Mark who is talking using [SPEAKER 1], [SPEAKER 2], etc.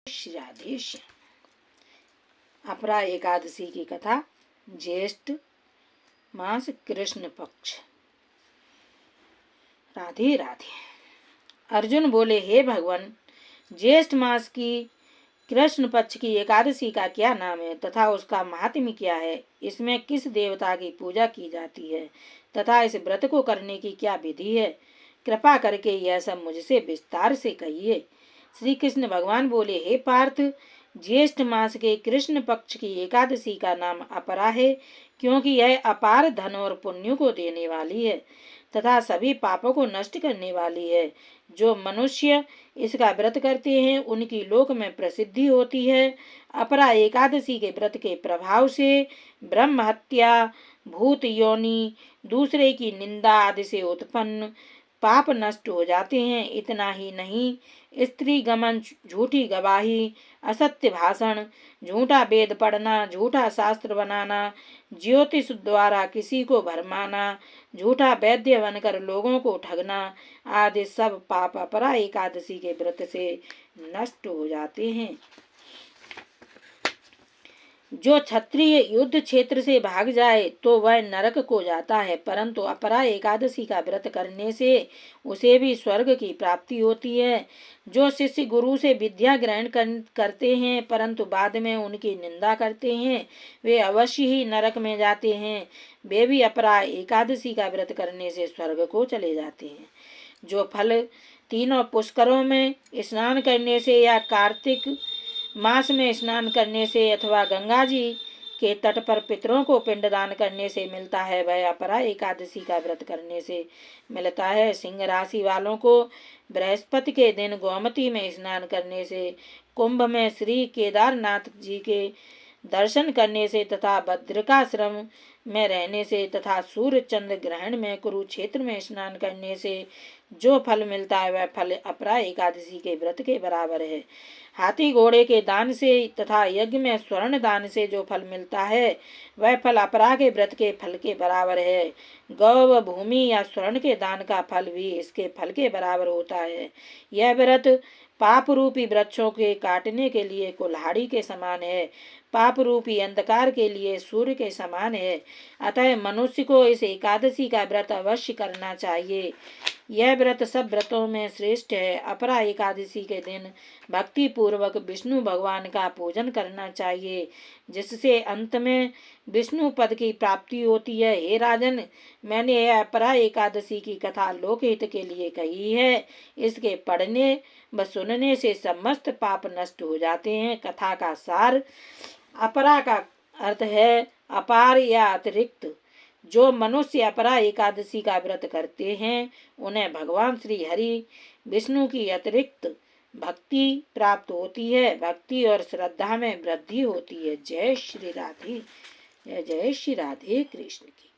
[SPEAKER 1] श्री राधे श्याम। अपरा एकादशी की कथा। ज्येष्ठ मास कृष्ण पक्ष। राधे राधे। अर्जुन बोले, हे भगवान, ज्येष्ठ मास की कृष्ण पक्ष की एकादशी का क्या नाम है तथा उसका महात्म्य क्या है? इसमें किस देवता की पूजा की जाती है तथा इस व्रत को करने की क्या विधि है? कृपा करके यह सब मुझसे विस्तार से कहिए। श्री कृष्ण भगवान बोले, हे पार्थ, ज्येष्ठ मास के कृष्ण पक्ष की एकादशी का नाम अपरा है, क्योंकि यह अपार धन और पुण्य को देने वाली है तथा सभी पापों को नष्ट करने वाली है। जो मनुष्य इसका व्रत करते हैं उनकी लोक में प्रसिद्धि होती है। अपरा एकादशी के व्रत के प्रभाव से ब्रह्म हत्या, भूत योनि, दूसरे की निंदा आदि से उत्पन्न पाप नष्ट हो जाते हैं। इतना ही नहीं, स्त्री गमन, झूठी गवाही, असत्य भाषण, झूठा वेद पढ़ना, झूठा शास्त्र बनाना, ज्योतिष द्वारा किसी को भरमाना, झूठा वैद्य बनकर लोगों को ठगना आदि सब पाप अपरा एकादशी के व्रत से नष्ट हो जाते हैं। जो क्षत्रिय युद्ध क्षेत्र से भाग जाए तो वह नरक को जाता है, परंतु अपरा एकादशी का व्रत करने से उसे भी स्वर्ग की प्राप्ति होती है। जो शिष्य गुरु से विद्या ग्रहण करते हैं परंतु बाद में उनकी निंदा करते हैं, वे अवश्य ही नरक में जाते हैं। वे भी अपरा एकादशी का व्रत करने से स्वर्ग को चले जाते हैं। जो फल तीनों पुष्करों में स्नान करने से या कार्तिक मास में स्नान करने से अथवा गंगा जी के तट पर पितरों को पिंडदान करने से मिलता है, वह अपरा एकादशी का व्रत करने से मिलता है। सिंह राशि वालों को बृहस्पति के दिन गोमती में स्नान करने से, कुंभ में श्री केदारनाथ जी के दर्शन करने से तथा भद्रकाश्रम में रहने से तथा सूर्य चंद्र ग्रहण में कुरुक्षेत्र में स्नान करने से जो फल मिलता है वह फल अपरा एकादशी के व्रत के बराबर है। हाथी घोड़े के दान से तथा यज्ञ में स्वर्ण दान से जो फल मिलता है वह फल अपरा के व्रत के फल के बराबर है। गौ, भूमि या स्वर्ण के दान का फल भी इसके फल के बराबर होता है। यह व्रत पाप रूपी वृक्षों के काटने के लिए कुल्हाड़ी के समान है, पाप रूपी अंधकार के लिए सूर्य के समान है। अतः मनुष्य को इस एकादशी का व्रत अवश्य करना चाहिए। यह व्रत सब व्रतों में श्रेष्ठ है। अपरा एकादशी के दिन भक्ति पूर्वक विष्णु भगवान का पूजन करना चाहिए, जिससे अंत में विष्णु पद की प्राप्ति होती है। हे राजन, मैंने यह अपरा एकादशी की कथा लोकहित के लिए कही है। इसके पढ़ने व सुनने से समस्त पाप नष्ट हो जाते हैं। कथा का सार। अपरा का अर्थ है अपार या अतिरिक्त। जो मनुष्य अपरा एकादशी का व्रत करते हैं उन्हें भगवान श्री हरि विष्णु की अतिरिक्त भक्ति प्राप्त होती है। भक्ति और श्रद्धा में वृद्धि होती है। जय श्री राधे। जय जय श्री राधे कृष्ण की।